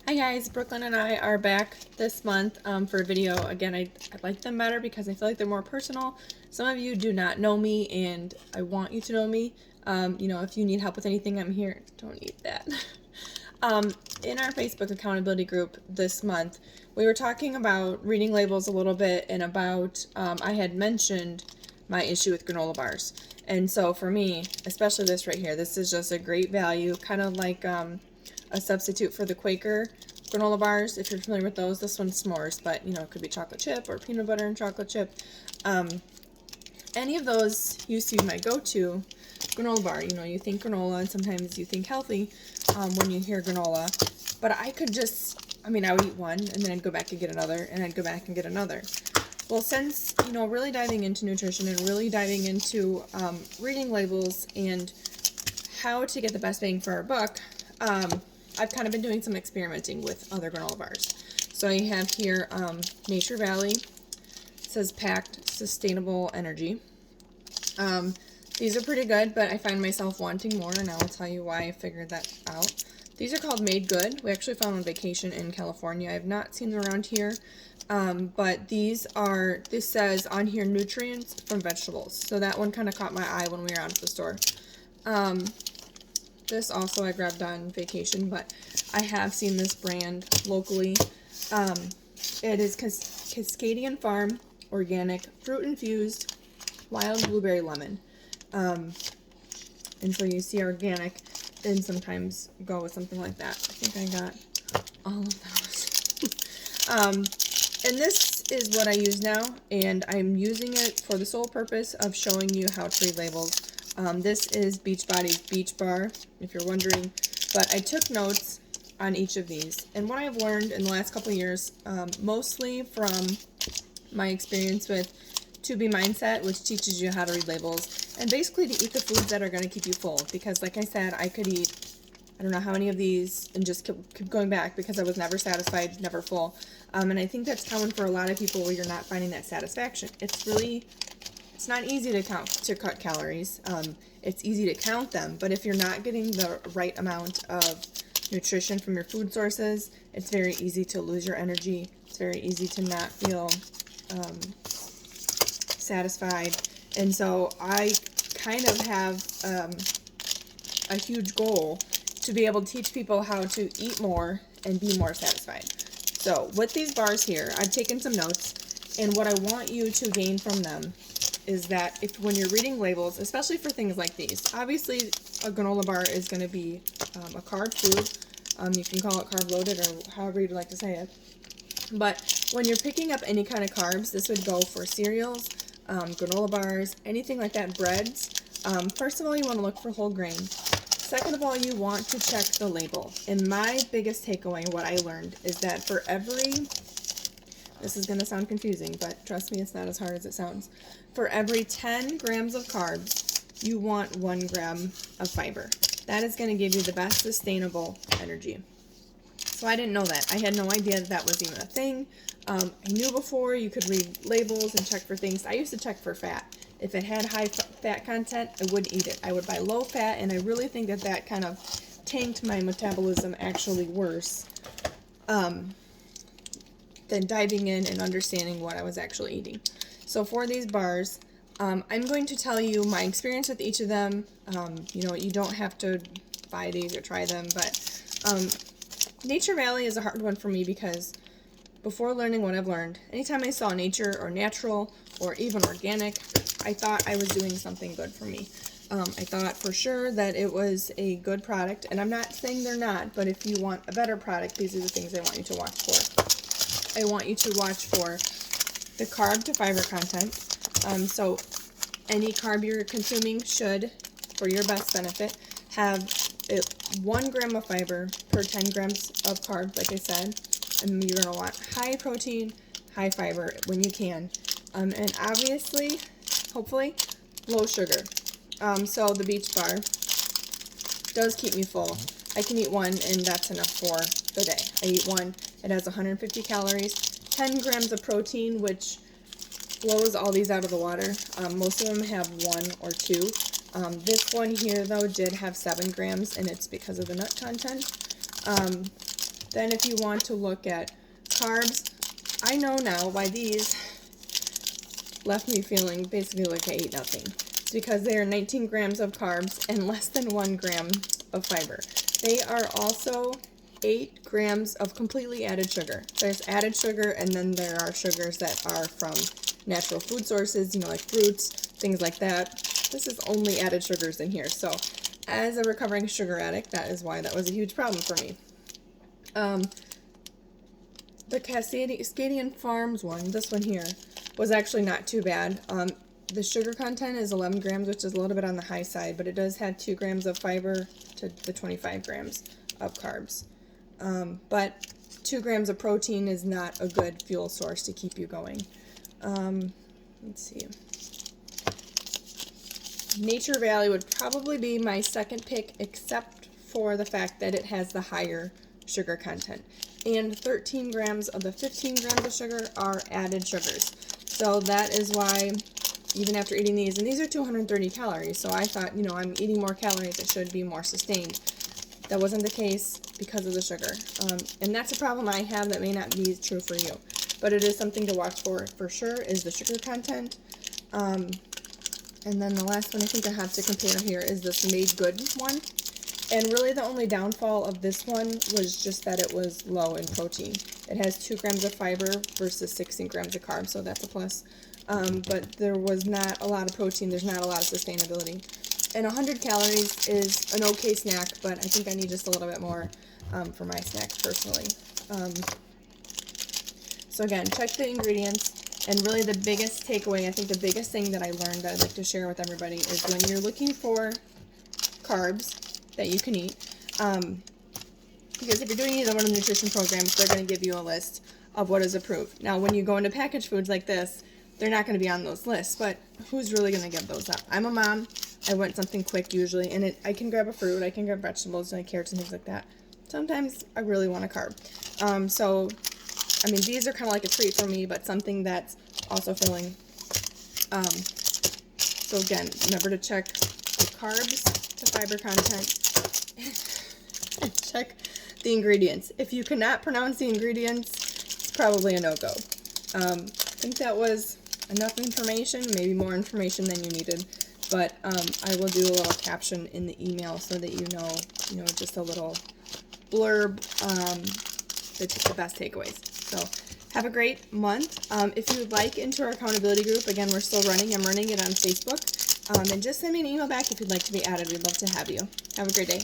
Hi guys, Brooklyn and I are back this month for a video. Again, I like them better because I feel like they're more personal. Some of you do not know me and I want you to know me. If you need help with anything, I'm here. Don't eat that. In our Facebook accountability group this month, we were talking about reading labels a little bit and about, I had mentioned my issue with granola bars. And so for me, especially this right here, this is just a great value, kind of like a substitute for the Quaker granola bars, if you're familiar with those. This one's s'mores, but it could be chocolate chip or peanut butter and chocolate chip. Any of those used to be my go-to granola bar. You think granola and sometimes you think healthy when you hear granola. But I could just, I would eat one and then I'd go back and get another and I'd go back and get another. Well, since, really diving into nutrition and really diving into reading labels and how to get the best bang for our buck, I've kind of been doing some experimenting with other granola bars. So I have here Nature Valley. It says packed sustainable energy. These are pretty good, but I find myself wanting more, and I will tell you why I figured that out. These are called Made Good. We actually found on vacation in California. I have not seen them around here, but this says on here nutrients from vegetables. So that one kind of caught my eye when we were out at the store. This also I grabbed on vacation, but I have seen this brand locally. It is Cascadian Farm, organic, fruit-infused, wild blueberry lemon. And so you see organic, and sometimes go with something like that. I think I got all of those. And this is what I use now, and I'm using it for the sole purpose of showing you how to read labels. This is Beachbody's Beach Bar, if you're wondering, but I took notes on each of these. And what I've learned in the last couple of years, mostly from my experience with 2B Mindset, which teaches you how to read labels, and basically to eat the foods that are going to keep you full. Because like I said, I could eat, I don't know how many of these, and just keep going back because I was never satisfied, never full. And I think that's common for a lot of people where you're not finding that satisfaction. It's not easy to cut calories. It's easy to count them, but if you're not getting the right amount of nutrition from your food sources, it's very easy to lose your energy. It's very easy to not feel satisfied. And so I kind of have a huge goal to be able to teach people how to eat more and be more satisfied. So with these bars here, I've taken some notes, and what I want you to gain from them is that when you're reading labels, especially for things like these, obviously a granola bar is going to be a carb food. You can call it carb loaded or however you'd like to say it. But when you're picking up any kind of carbs, this would go for cereals, granola bars, anything like that, breads. First of all, you want to look for whole grain. Second of all, you want to check the label. And my biggest takeaway, what I learned, is that for every, this is going to sound confusing, but trust me, it's not as hard as it sounds. For every 10 grams of carbs, you want 1 gram of fiber. That is going to give you the best sustainable energy. So I didn't know that. I had no idea that was even a thing. I knew before you could read labels and check for things. I used to check for fat. If it had high fat content, I wouldn't eat it. I would buy low fat, and I really think that kind of tanked my metabolism actually worse than diving in and understanding what I was actually eating. So for these bars, I'm going to tell you my experience with each of them. You don't have to buy these or try them, but Nature Valley is a hard one for me because before learning what I've learned, anytime I saw nature or natural or even organic, I thought I was doing something good for me. I thought for sure that it was a good product, and I'm not saying they're not, but if you want a better product, these are the things I want you to watch for. I want you to watch for the carb to fiber content. So any carb you're consuming should, for your best benefit, have 1 gram of fiber per 10 grams of carbs, like I said. And you're going to want high protein, high fiber when you can. And obviously, hopefully, low sugar. So the Beach Bar does keep me full. I can eat one, and that's enough for the day. I eat one. It has 150 calories, 10 grams of protein, which blows all these out of the water. Most of them have 1 or 2. This one here, though, did have 7 grams, and it's because of the nut content. Then if you want to look at carbs, I know now why these left me feeling basically like I ate nothing. It's because they are 19 grams of carbs and less than 1 gram of fiber. They are also 8 grams of completely added sugar. There's added sugar, and then there are sugars that are from natural food sources, you know, like fruits, things like that. This is only added sugars in here. So as a recovering sugar addict, that is why that was a huge problem for me. The Cascadian Farms one, this one here, was actually not too bad. The sugar content is 11 grams, which is a little bit on the high side, but it does have 2 grams of fiber to the 25 grams of carbs. But 2 grams of protein is not a good fuel source to keep you going. Let's see. Nature Valley would probably be my second pick, except for the fact that it has the higher sugar content. And 13 grams of the 15 grams of sugar are added sugars. So that is why, even after eating these, and these are 230 calories, so I thought, you know, I'm eating more calories, it should be more sustained. That wasn't the case because of the sugar. And that's a problem I have that may not be true for you. But it is something to watch for sure, is the sugar content. And then the last one I think I have to compare here is this Made Good one. And really the only downfall of this one was just that it was low in protein. It has 2 grams of fiber versus 16 grams of carbs, so that's a plus. But there was not a lot of protein, there's not a lot of sustainability. And 100 calories is an okay snack, but I think I need just a little bit more for my snacks personally. So again, check the ingredients. And really the biggest takeaway, I think the biggest thing that I learned that I'd like to share with everybody is when you're looking for carbs that you can eat, because if you're doing these on one of the nutrition programs, they're going to give you a list of what is approved. Now, when you go into packaged foods like this, they're not going to be on those lists, but who's really going to give those up? I'm a mom. I want something quick usually, and I can grab a fruit, I can grab vegetables, like carrots and things like that. Sometimes I really want a carb. So, I mean, these are kind of like a treat for me, but something that's also filling. So again, remember to check the carbs, the fiber content, and check the ingredients. If you cannot pronounce the ingredients, it's probably a no-go. I think that was enough information, maybe more information than you needed, but I will do a little caption in the email so that you know, just a little blurb, the best takeaways. So have a great month. If you would like into our accountability group, again, we're still running. I'm running it on Facebook. And just send me an email back if you'd like to be added. We'd love to have you. Have a great day.